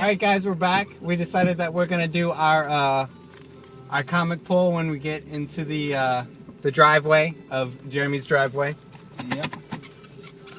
Alright guys, we're back. We decided that we're gonna do our comic pull when we get into the driveway of Jeremy's driveway. Yep.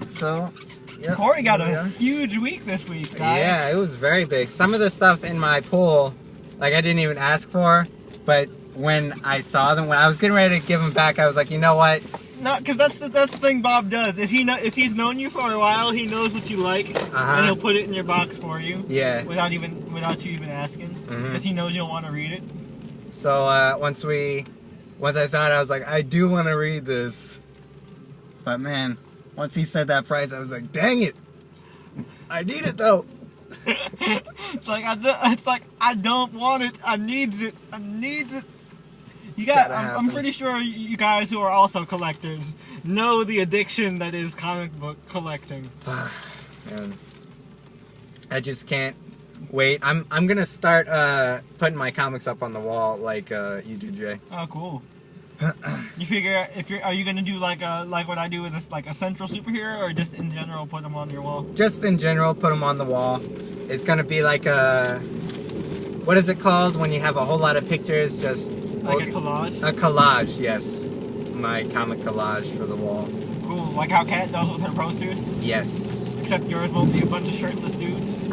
So, yep. Corey got a huge week this week, guys. Yeah, it was very big. Some of the stuff in my pull, like I didn't even ask for, but when I saw them, when I was getting ready to give them back, I was like, you know what? No, because that's the thing Bob does. If he's known you for a while, he knows what you like, and he'll put it in your box for you. Yeah. Without you even asking, because he knows you'll want to read it. So once I saw it, I was like, I do want to read this. But man, once he said that price, I was like, dang it, I need it though. It's like I don't want it. I needs it. I needs it. I'm pretty sure you guys who are also collectors know the addiction that is comic book collecting. Man, I just can't wait. I'm gonna start putting my comics up on the wall like you do, Jay. Oh, cool. You figure are you gonna do like what I do with this, like a central superhero, or just in general put them on your wall? Just in general, put them on the wall. It's gonna be like what is it called when you have a whole lot of pictures? Just like a collage? A collage, yes. My comic collage for the wall. Cool, like how Kat does with her posters? Yes. Except yours won't be a bunch of shirtless dudes.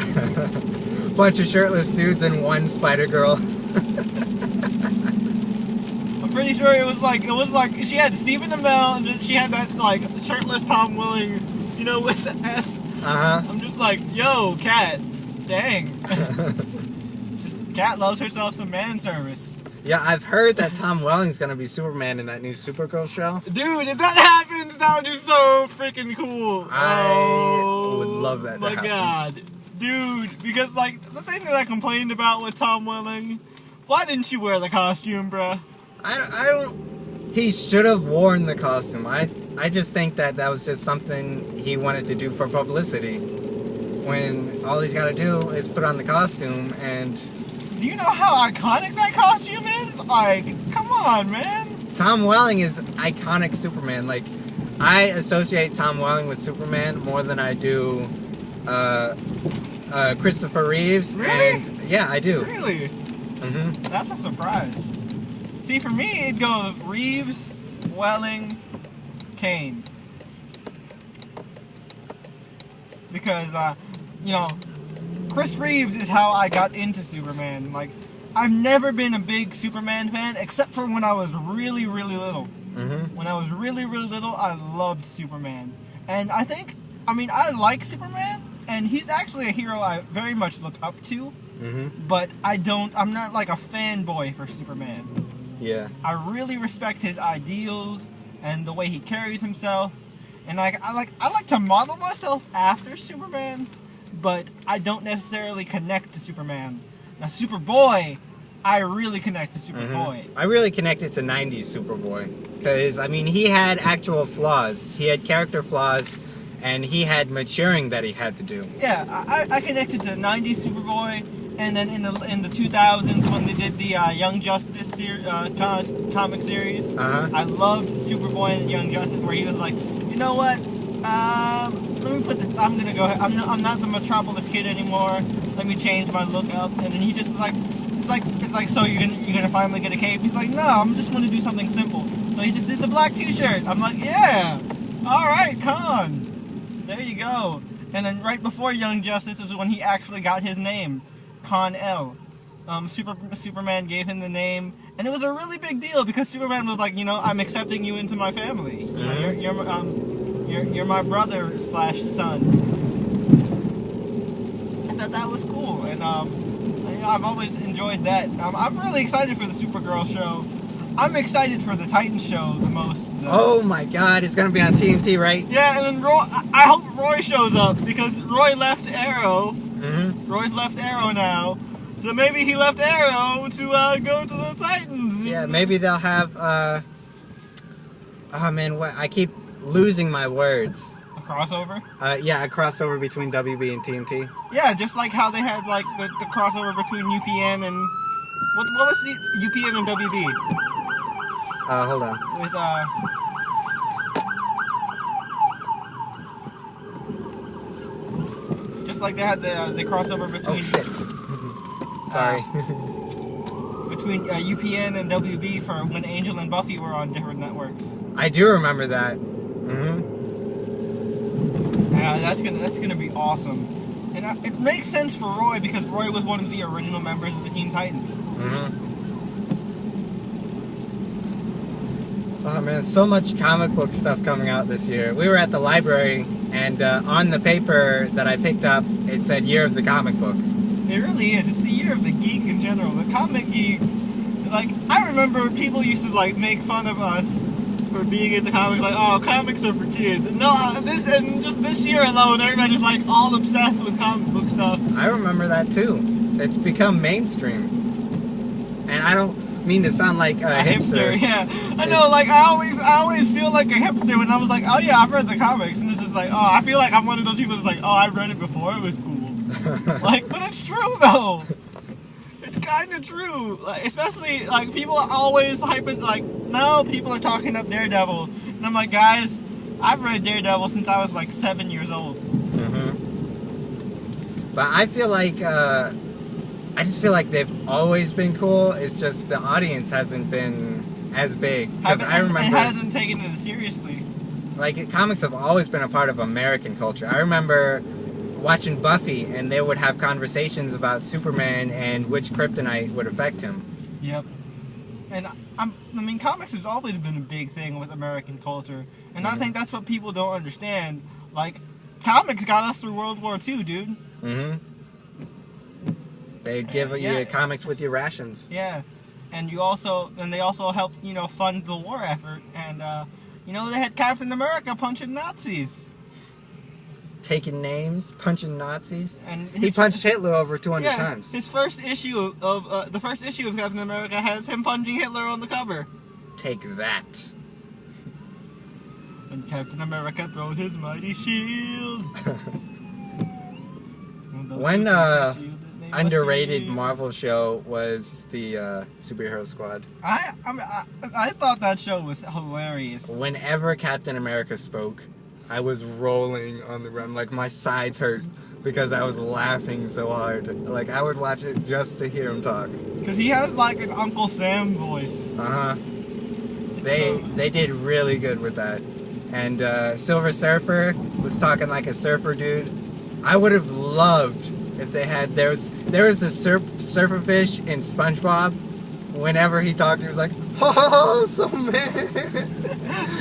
Bunch of shirtless dudes and one spider girl. I'm pretty sure it was like she had Stephen Amell, and then she had that like shirtless Tom Welling, you know, with the S. I'm just like, yo, Kat, dang. Kat loves herself some man service. Yeah, I've heard that Tom Welling's gonna be Superman in that new Supergirl show. Dude, if that happens, that would be so freaking cool. I would love that. Oh my god, dude! Because like the thing that I complained about with Tom Welling, why didn't you wear the costume, bruh? I don't. He should have worn the costume. I just think that was just something he wanted to do for publicity. When all he's got to do is put on the costume and. Do you know how iconic that costume is? Like, come on, man. Tom Welling is iconic Superman. Like, I associate Tom Welling with Superman more than I do Christopher Reeves. Really? And yeah, I do. Really? That's a surprise. See, for me, it goes Reeves, Welling, Kane. Because, you know, Chris Reeves is how I got into Superman. Like, I've never been a big Superman fan, except for when I was really, really little. When I was really, really little, I loved Superman. And I like Superman, and he's actually a hero I very much look up to. But I'm not like a fanboy for Superman. Yeah. I really respect his ideals and the way he carries himself. And I like to model myself after Superman, but I don't necessarily connect to Superman. Now, Superboy, I really connect to Superboy. I really connected to 90s Superboy. Because, I mean, he had actual flaws. He had character flaws, and he had maturing that he had to do. Yeah, I connected to 90s Superboy, and then in the 2000s when they did the Young Justice comic series, I loved Superboy and Young Justice, where he was like, you know what? Let me I'm gonna go ahead. I'm not the Metropolis kid anymore. Let me change my look up. And then he just like, it's like, so you're gonna finally get a cape? He's like, no, I'm just gonna do something simple. So he just did the black T-shirt. I'm like, yeah, all right, Con. There you go. And then right before Young Justice was when he actually got his name, Con-El. Superman gave him the name, and it was a really big deal because Superman was like, you know, I'm accepting you into my family. You know, you're my brother / son. I thought that was cool, and I've always enjoyed that. I'm really excited for the Supergirl show. I'm excited for the Titans show the most. Oh my god, it's gonna be on TNT, right? Yeah, and then I hope Roy shows up because Roy left Arrow. Roy's left Arrow now. So maybe he left Arrow to go to the Titans. Yeah, maybe they'll have, oh man, what? I keep losing my words. A crossover? Yeah, a crossover between WB and TNT. Yeah, just like how they had like the crossover between UPN and... What was the UPN and WB? Hold on. With, like they had the crossover between. Oh shit! Sorry. Between UPN and WB for when Angel and Buffy were on different networks. I do remember that. Yeah, that's gonna be awesome, and it makes sense for Roy because Roy was one of the original members of the Teen Titans. Oh man, so much comic book stuff coming out this year. We were at the library, and on the paper that I picked up, it said Year of the Comic Book. It really is. It's the year of the geek in general. The comic geek. Like, I remember people used to, like, make fun of us for being into comics. Like, oh, comics are for kids. No, just this year alone, everybody's, like, all obsessed with comic book stuff. I remember that, too. It's become mainstream. And I don't mean to sound like a hipster. Yeah. I know, like, I always feel like a hipster when I was like, oh, yeah, I've read the comics. And it's just like, oh, I feel like I'm one of those people that's like, oh, I read it before. It was cool. Like, but it's true though. It's kind of true. Like, especially like people are always hyping. Like now, people are talking up Daredevil, and I'm like, guys, I've read Daredevil since I was like 7 years old. But I feel like I just feel like they've always been cool. It's just the audience hasn't been as big. Because I remember it hasn't taken it seriously. Like comics have always been a part of American culture. I remember watching Buffy, and they would have conversations about Superman and which kryptonite would affect him. Yep. And I mean, comics has always been a big thing with American culture, and I think that's what people don't understand. Like, comics got us through World War II, dude. They give you comics with your rations. Yeah, and they also helped fund the war effort, and they had Captain America punching Nazis. Taking names, punching Nazis, and he punched Hitler over 200 times. His first issue of the first issue of Captain America has him punching Hitler on the cover. Take that. And Captain America throws his mighty shield. One underrated Marvel show was the Superhero Squad. I thought that show was hilarious. Whenever Captain America spoke, I was rolling on the ground, like my sides hurt because I was laughing so hard. Like I would watch it just to hear him talk. Because he has like an Uncle Sam voice. They did really good with that. And Silver Surfer was talking like a surfer dude. I would have loved if they had there was a surfer fish in SpongeBob. Whenever he talked, he was like, "Oh, so man."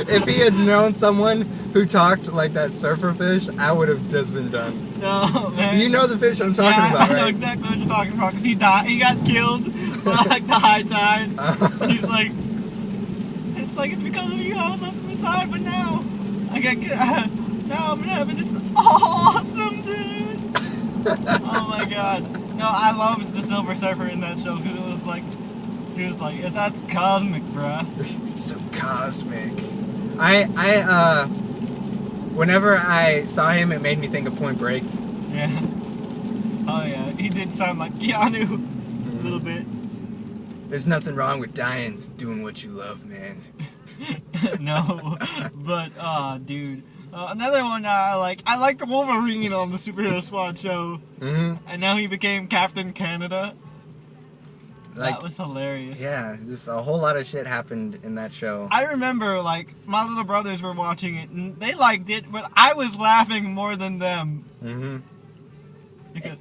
If he had known someone who talked like that surfer fish, I would have just been done. No, man. You know the fish I'm talking about, right? I know exactly what you're talking about, because he died. He got killed by like the high tide. He's like, it's because of you I was left in the tide, but now I got now I'm in heaven. It's awesome, dude. Oh my god. No, I loved the Silver Surfer in that show because it was like. He was like, that's cosmic, bruh. So cosmic. Whenever I saw him, it made me think of Point Break. Yeah. Oh yeah, he did sound like Keanu a little bit. There's nothing wrong with dying, doing what you love, man. No, but dude. Another one I like the Wolverine on the Superhero Squad show. And now he became Captain Canada. That was hilarious. Yeah, just a whole lot of shit happened in that show. I remember, like, my little brothers were watching it, and they liked it, but I was laughing more than them. Because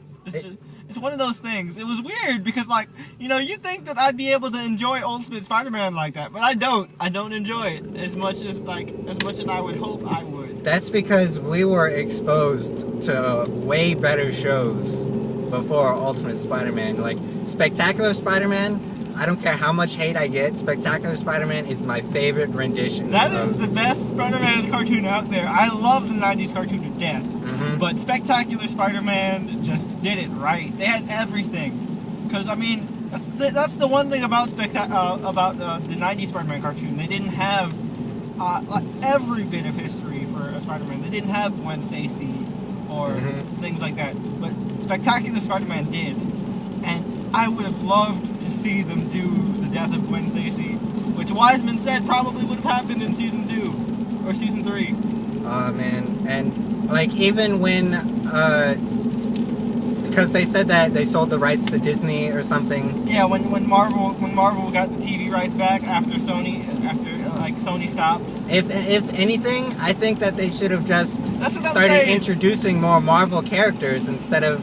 it's one of those things. It was weird, because, like, you'd think that I'd be able to enjoy Ultimate Spider-Man like that, but I don't. I don't enjoy it as much as I would hope I would. That's because we were exposed to way better shows before Ultimate Spider-Man. Like, Spectacular Spider-Man, I don't care how much hate I get, Spectacular Spider-Man is my favorite rendition. That is the best Spider-Man cartoon out there. I love the 90s cartoon to death. But Spectacular Spider-Man just did it right. They had everything. Because, I mean, that's the one thing about the 90s Spider-Man cartoon. They didn't have like every bit of history for a Spider-Man. They didn't have Gwen Stacy or things like that. But Spectacular Spider-Man did. And I would have loved to see them do the death of Gwen Stacy, which Wiseman said probably would have happened in season 2 or season 3. Oh man, and like even when Because they said that they sold the rights to Disney or something. Yeah, when Marvel got the TV rights back after Sony stopped. If anything, I think that they should have just started introducing more Marvel characters instead of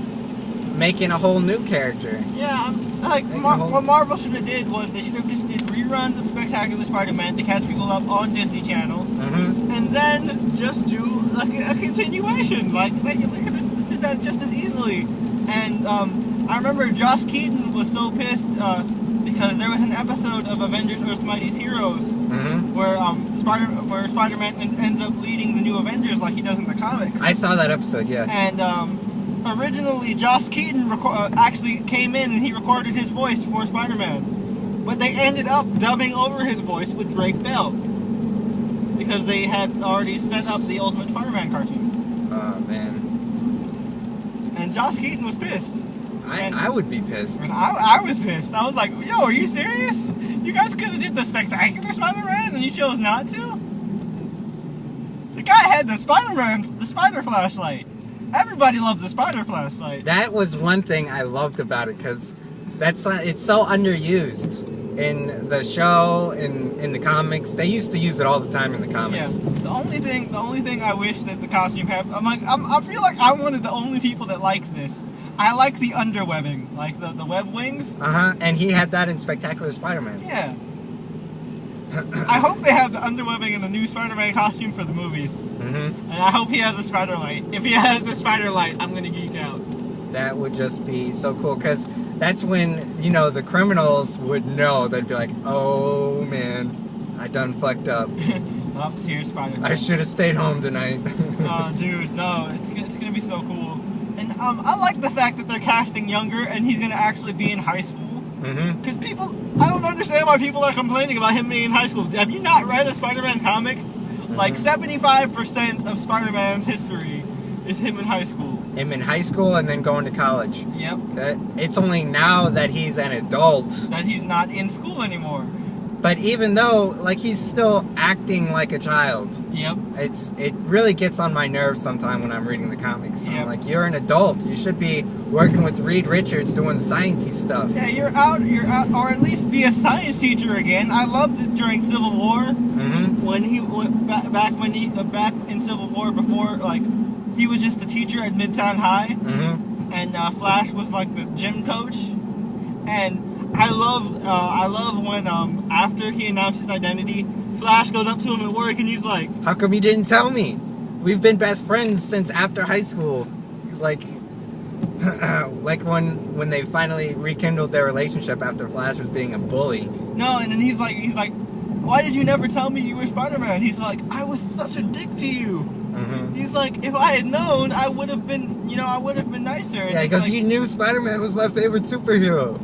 making a whole new character. Yeah, what Marvel should have did was they should have just did reruns of Spectacular Spider-Man to catch people up on Disney Channel, and then just do like a continuation. Like they could have did that just as easily. And I remember Joss Keaton was so pissed because there was an episode of Avengers: Earth's Mightiest Heroes where Spider-Man ends up leading the new Avengers like he does in the comics. I saw that episode, yeah. And originally, Joss Keaton actually came in and he recorded his voice for Spider-Man, but they ended up dubbing over his voice with Drake Bell because they had already set up the Ultimate Spider-Man cartoon. Oh man. And Joss Keaton was pissed. I would be pissed. I was pissed. I was like, yo, are you serious? You guys could have did the Spectacular Spider-Man and you chose not to? The guy had the spider flashlight. Everybody loves the spider flashlight. That was one thing I loved about it, because it's so underused in the show, in the comics. They used to use it all the time in the comics. Yeah. The only thing I wish that the costume had, I feel like I'm one of the only people that likes this. I like the underwebbing, like the web wings. And he had that in Spectacular Spider-Man. Yeah. I hope they have the underwebbing in the new Spider-Man costume for the movies. And I hope he has a spider light. If he has the spider light, I'm gonna geek out. That would just be so cool, because that's when, you know, the criminals would know. They'd be like, oh man, I done fucked up. Oops, here's Spider-Man. I should have stayed home tonight. Oh, dude, no, it's gonna be so cool. And I like the fact that they're casting younger and he's gonna actually be in high school. Because I don't understand why people are complaining about him being in high school. Have you not read a Spider-Man comic? Like 75% of Spider-Man's history is him in high school. Him in high school and then going to college. Yep. It's only now that he's an adult that he's not in school anymore. But even though, like, he's still acting like a child. Yep. It really gets on my nerves sometimes when I'm reading the comics. Yep. I'm like, you're an adult. You should be working with Reed Richards doing sciencey stuff. Yeah, you're out, or at least be a science teacher again. I loved it during Civil War. When he went back in Civil War before, like, he was just the teacher at Midtown High. And Flash was like the gym coach. And I love when after he announced his identity, Flash goes up to him at work and he's like, how come you didn't tell me? We've been best friends since after high school. Like when they finally rekindled their relationship after Flash was being a bully. No, and then he's like, why did you never tell me you were Spider-Man? He's like, I was such a dick to you. He's like, if I had known, I would have been nicer. And yeah, because like, you knew Spider-Man was my favorite superhero.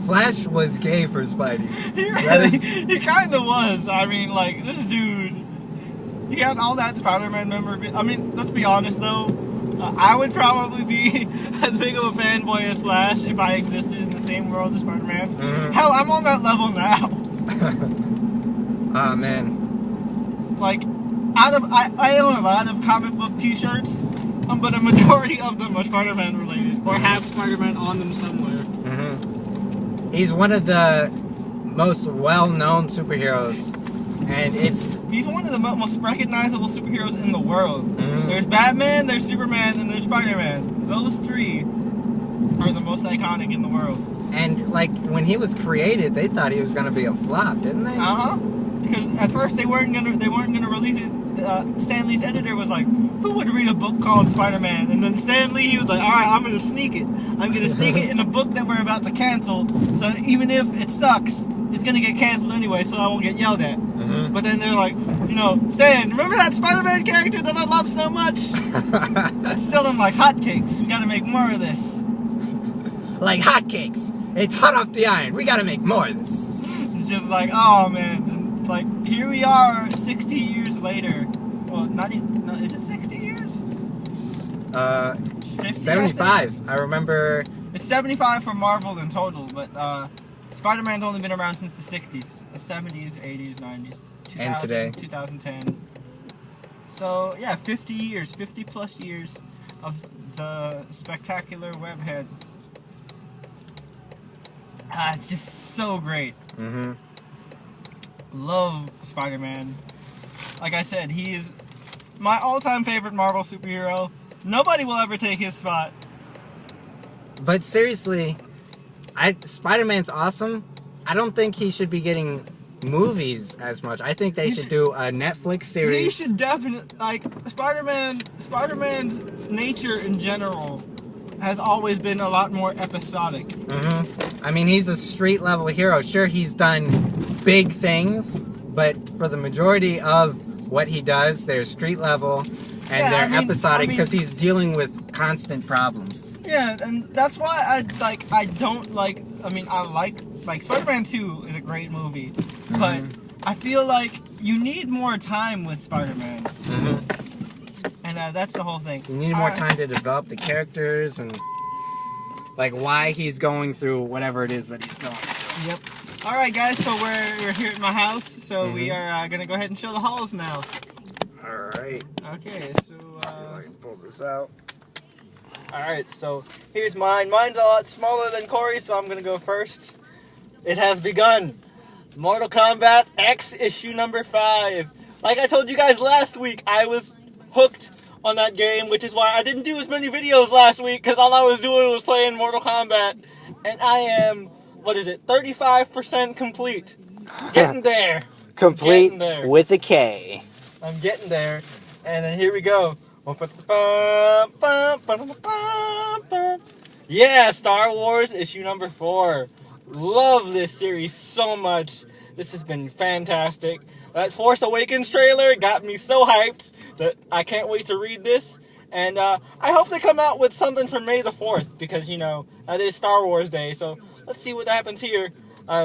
Flash was gay for Spidey. He kind of was. I mean, like, this dude, he had all that Spider-Man memorabilia. I mean, let's be honest, though. I would probably be as big of a fanboy as Flash if I existed in the same world as Spider-Man. Hell, I'm on that level now. Ah, man. Like, I own a lot of comic book t-shirts, but a majority of them are Spider-Man related, or have Spider-Man on them somewhere. He's one of the most well-known superheroes, and he's one of the most recognizable superheroes in the world. There's Batman, there's Superman, and there's Spider-Man. Those three are the most iconic in the world. And like when he was created, they thought he was gonna be a flop, didn't they? Because at first they weren't gonna release it. Stan Lee's editor was like, who would read a book called Spider-Man? And then Stan Lee, he was like, alright, I'm gonna sneak it. I'm gonna sneak it in a book that we're about to cancel, so even if it sucks, it's gonna get canceled anyway, so I won't get yelled at. But then they're like, you know, Stan, remember that Spider-Man character that I love so much? Let's sell them like hotcakes. We gotta make more of this. Like hotcakes. It's hot off the iron. We gotta make more of this. It's just like, oh man. And like, here we are 60 years later. Well, not even, no, is it 60 years? 50, 75. I remember. It's 75 for Marvel in total, but Spider-Man's only been around since the 60s. The 70s, 80s, 90s. And today. 2010. So, yeah, 50 years, 50 plus years. of the spectacular webhead. It's just so great. Mm-hmm. Love Spider-Man. Like I said, he is my all-time favorite Marvel superhero. Nobody will ever take his spot. But seriously, Spider-Man's awesome. I don't think he should be getting movies as much. I think they should do a Netflix series. He should definitely, like, Spider-Man's nature in general has always been a lot more episodic. Mm-hmm. I mean, he's a street-level hero. Sure, he's done big things, but for the majority of what he does, they're street-level, and they're episodic because he's dealing with constant problems. Yeah, and that's why I like Spider-Man 2 is a great movie, but I feel like you need more time with Spider-Man. Mm-hmm. And that's the whole thing. You need more time to develop the characters and like why he's going through whatever it is that he's going through. Yep. Alright guys, so we're here at my house, so we are going to go ahead and show the halls now. Alright. Okay, so... see if I can pull this out. Alright, so here's mine. Mine's a lot smaller than Corey's, so I'm going to go first. It has begun. Mortal Kombat X issue number 5. Like I told you guys last week, I was hooked on that game, which is why I didn't do as many videos last week, because all I was doing was playing Mortal Kombat. And I am, 35% complete. Getting there. Complete getting there. With a K. I'm getting there. And then here we go. Yeah, Star Wars issue number 4. Love this series so much. This has been fantastic. That Force Awakens trailer got me so hyped that I can't wait to read this. And I hope they come out with something for May the 4th, because, you know, that is Star Wars Day. So let's see what happens here.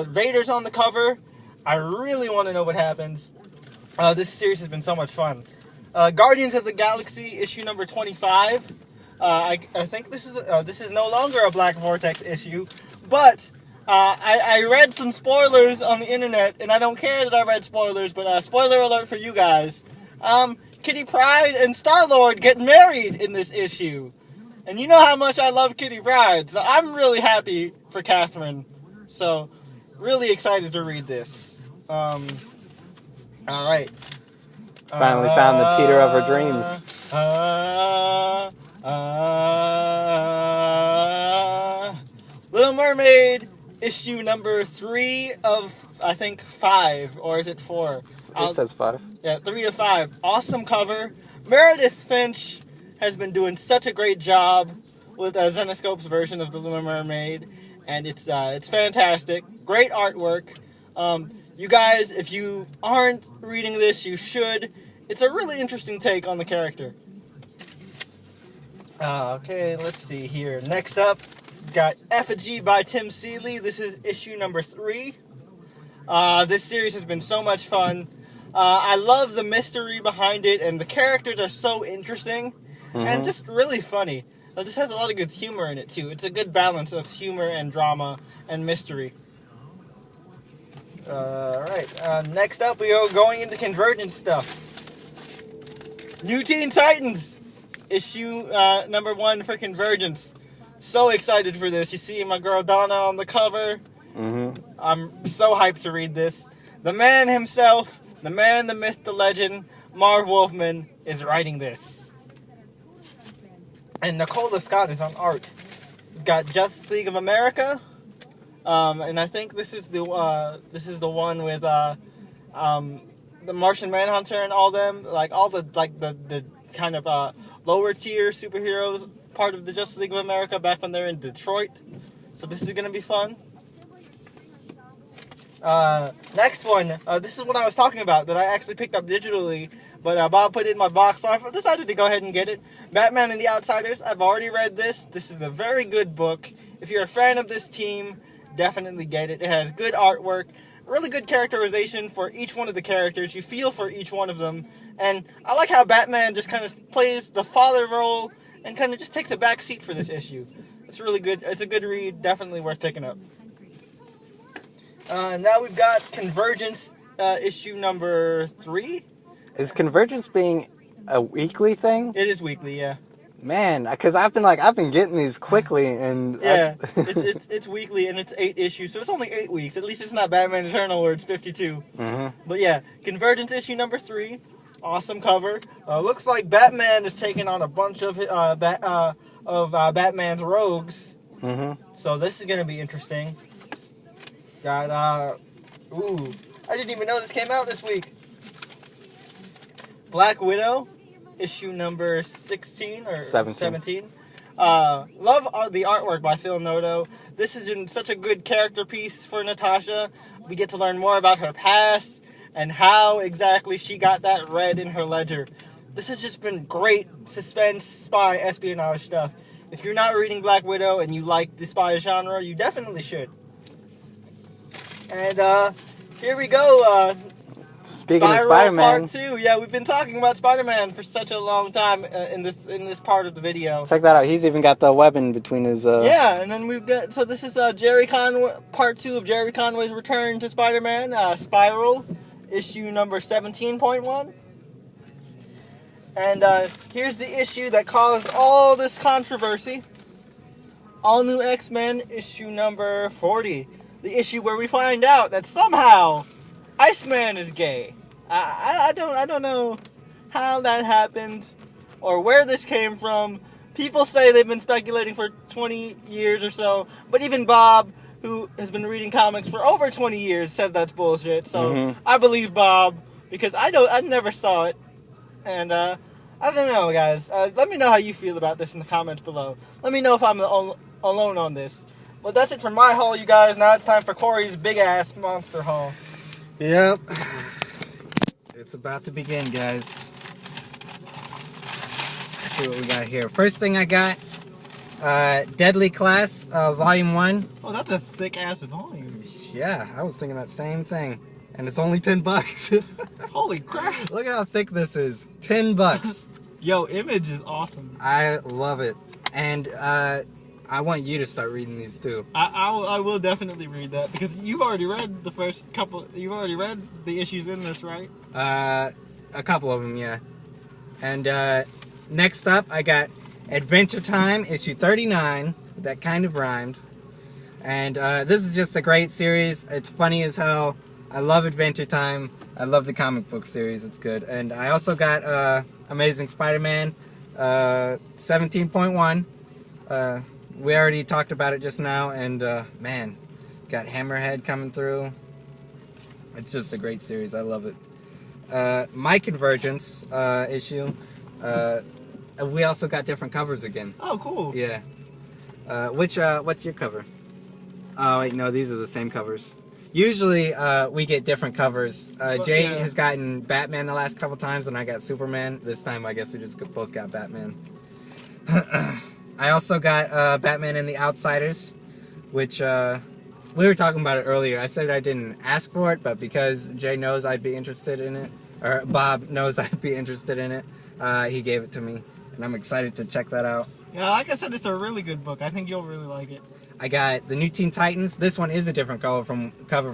Vader's on the cover. I really want to know what happens. This series has been so much fun. Guardians of the Galaxy issue number 25. I think this is no longer a Black Vortex issue, but I read some spoilers on the internet, and I don't care that I read spoilers, but spoiler alert for you guys. Kitty Pryde and Star-Lord get married in this issue. And you know how much I love Kitty Pryde, so I'm really happy for Catherine. So, really excited to read this. Alright. Finally found the Peter of her dreams. Little Mermaid, issue number 3 of, I think, 5. Or is it 4? It says 5. Yeah, 3 of 5. Awesome cover. Meredith Finch has been doing such a great job with Zenescope's version of The Little Mermaid. And it's fantastic. Great artwork. You guys, if you aren't reading this, you should. It's a really interesting take on the character. Okay, let's see here. Next up, we've got Effigy by Tim Seeley. This is issue number 3. This series has been so much fun. I love the mystery behind it, and the characters are so interesting and just really funny. This has a lot of good humor in it, too. It's a good balance of humor and drama and mystery. Alright, next up we are going into Convergence stuff. New Teen Titans, issue number 1 for Convergence. So excited for this. You see my girl Donna on the cover. I'm so hyped to read this. The man himself, the man, the myth, the legend, Marv Wolfman is writing this. And Nicola Scott is on art. We've got Justice League of America. And I think this is the one with the Martian Manhunter and all them, like all the kind of lower tier superheroes, part of the Justice League of America back when they're in Detroit. So this is gonna be fun. Next one, this is what I was talking about that I actually picked up digitally, but Bob put it in my box, so I decided to go ahead and get it. Batman and the Outsiders. I've already read this. This is a very good book. If you're a fan of this team, definitely get it. It has good artwork, really good characterization for each one of the characters. You feel for each one of them. And I like how Batman just kind of plays the father role and kind of just takes a back seat for this issue. It's really good. It's a good read. Definitely worth picking up. Now we've got Convergence issue number 3. Is Convergence being a weekly thing? It is weekly, yeah. Man, because I've been getting these quickly, and yeah, it's weekly and it's 8 issues, so it's only 8 weeks. At least it's not Batman Eternal where it's 52. But yeah, Convergence issue number 3, awesome cover. Looks like Batman is taking on a bunch of Batman's rogues. So this is gonna be interesting. Got ooh, I didn't even know this came out this week. Black Widow, issue number 16 or 17. Love the artwork by Phil Noto. This is such a good character piece for Natasha. We get to learn more about her past and how exactly she got that red in her ledger. This has just been great suspense, spy, espionage stuff. If you're not reading Black Widow and you like the spy genre, you definitely should. And here we go. Speaking of Spider-Man, Part 2. Yeah, we've been talking about Spider-Man for such a long time in this part of the video. Check that out. He's even got the weapon between his. Yeah, and then we've got. So this is Jerry Conway, Part 2 of Jerry Conway's return to Spider-Man. Spiral, issue number 17.1. And here's the issue that caused all this controversy. All New X-Men, issue number 40. The issue where we find out that somehow Iceman is gay. I don't know how that happened or where this came from. People say they've been speculating for 20 years or so, but even Bob, who has been reading comics for over 20 years, says that's bullshit. So I believe Bob because I never saw it, and I don't know, guys. Let me know how you feel about this in the comments below. Let me know if I'm alone on this. But that's it for my haul, you guys. Now it's time for Corey's big-ass monster haul. Yep. It's about to begin, guys. Let's see what we got here. First thing I got, Deadly Class, Volume 1. Oh, that's a thick-ass volume. Yeah, I was thinking that same thing. And it's only $10. Holy crap. Look at how thick this is. $10. Yo, Image is awesome. I love it. And, I want you to start reading these too. I will definitely read that because you've already read the first couple. You've already read the issues in this, right? A couple of them, yeah. And next up, I got Adventure Time, issue 39. That kind of rhymed. And this is just a great series. It's funny as hell. I love Adventure Time. I love the comic book series. It's good. And I also got Amazing Spider-Man 17.1. We already talked about it just now, and man, got Hammerhead coming through. It's just a great series. I love it. My Convergence issue. We also got different covers again. Oh, cool. Yeah. What's your cover? Oh wait, no, these are the same covers. Usually we get different covers. Jay has gotten Batman the last couple times, and I got Superman. This time, I guess we just both got Batman. I also got Batman and the Outsiders, which we were talking about it earlier. I said I didn't ask for it, but because Jay knows I'd be interested in it, or Bob knows I'd be interested in it, he gave it to me, and I'm excited to check that out. Yeah, like I said, it's a really good book. I think you'll really like it. I got the New Teen Titans. This one is a different cover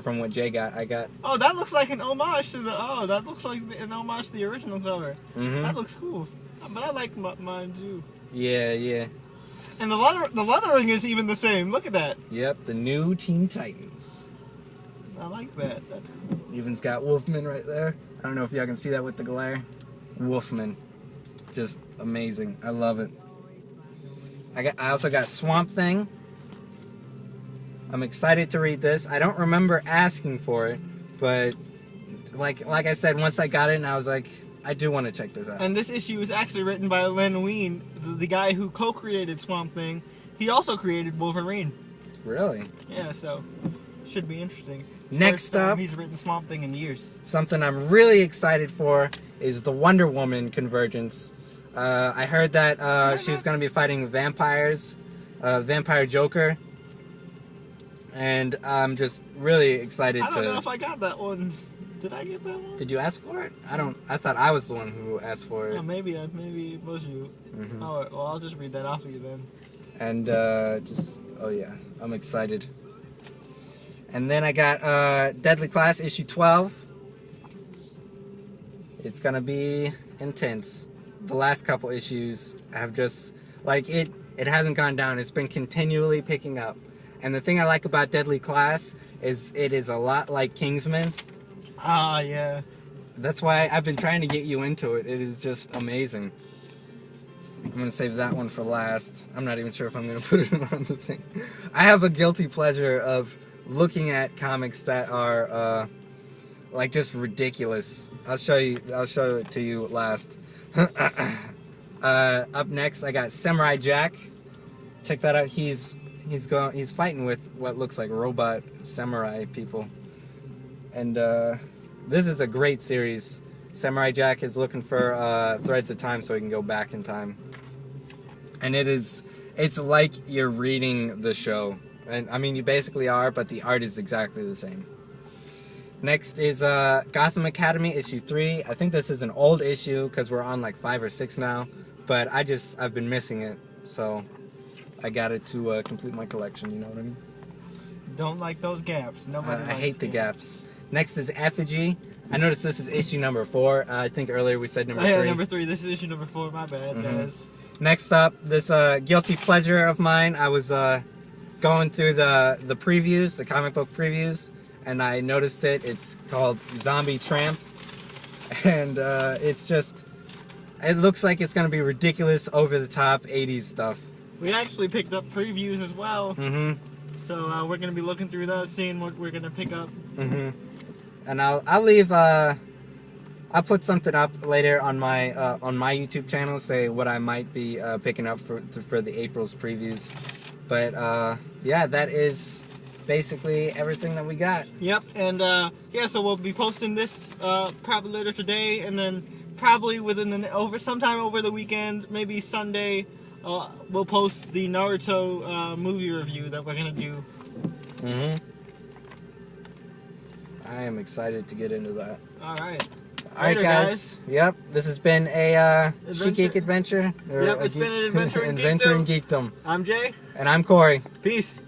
from what Jay got. I got. Oh, that looks like an homage to the. Oh, that looks like an homage to the original cover. That looks cool. But I like mine too. Yeah, yeah. And the lettering is even the same. Look at that. Yep, the New Teen Titans. I like that. That's cool. Even's got Wolfman right there. I don't know if y'all can see that with the glare. Wolfman. Just amazing. I love it. I also got Swamp Thing. I'm excited to read this. I don't remember asking for it, but like I said, once I got it, and I was like, I do want to check this out. And this issue is actually written by Len Wein, the guy who co-created Swamp Thing. He also created Wolverine. Really? Yeah, so should be interesting. Next up, he's written Swamp Thing in years. Something I'm really excited for is the Wonder Woman Convergence. I heard that she's going to be fighting vampires, Vampire Joker, and I'm just really excited to... I don't know if I got that one. Did I get that one? Did you ask for it? I thought I was the one who asked for it. Oh, maybe it was you. All right, well, I'll just read that off of you then. And oh yeah, I'm excited. And then I got Deadly Class issue 12. It's gonna be intense. The last couple issues have just Like, it hasn't gone down. It's been continually picking up. And the thing I like about Deadly Class is it is a lot like Kingsman. Ah, yeah. That's why I've been trying to get you into it. It is just amazing. I'm going to save that one for last. I'm not even sure if I'm going to put it on the thing. I have a guilty pleasure of looking at comics that are like just ridiculous. I'll show it to you last. Up next, I got Samurai Jack. Check that out. He's fighting with what looks like robot samurai people. And this is a great series. Samurai Jack is looking for threads of time so he can go back in time. And it's like you're reading the show. And I mean, you basically are, but the art is exactly the same. Next is Gotham Academy issue 3. I think this is an old issue because we're on like 5 or 6 now. But I've been missing it, so I got it to complete my collection. You know what I mean? Don't like those gaps. Nobody. I hate the gaps. Next is Effigy. I noticed this is issue number 4. I think earlier we said number 3. Yeah, number 3. This is issue number 4. My bad, guys. Next up, this guilty pleasure of mine. I was going through the previews, the comic book previews, and I noticed it. It's called Zombie Tramp, and it looks like it's going to be ridiculous, over-the-top 80s stuff. We actually picked up previews as well. Mm-hmm. So we're going to be looking through those, seeing what we're going to pick up. Mm-hmm. And I'll leave. I'll put something up later on my YouTube channel, say what I might be picking up for the April's previews. But yeah, that is basically everything that we got. Yep, and yeah, so we'll be posting this probably later today, and then probably sometime over the weekend, maybe Sunday, we'll post the Naruto movie review that we're gonna do. I am excited to get into that. All right. Alright, guys. Yep, this has been a Geek Adventure. Yep, it's been an adventure in Geekdom. I'm Jay. And I'm Corey. Peace.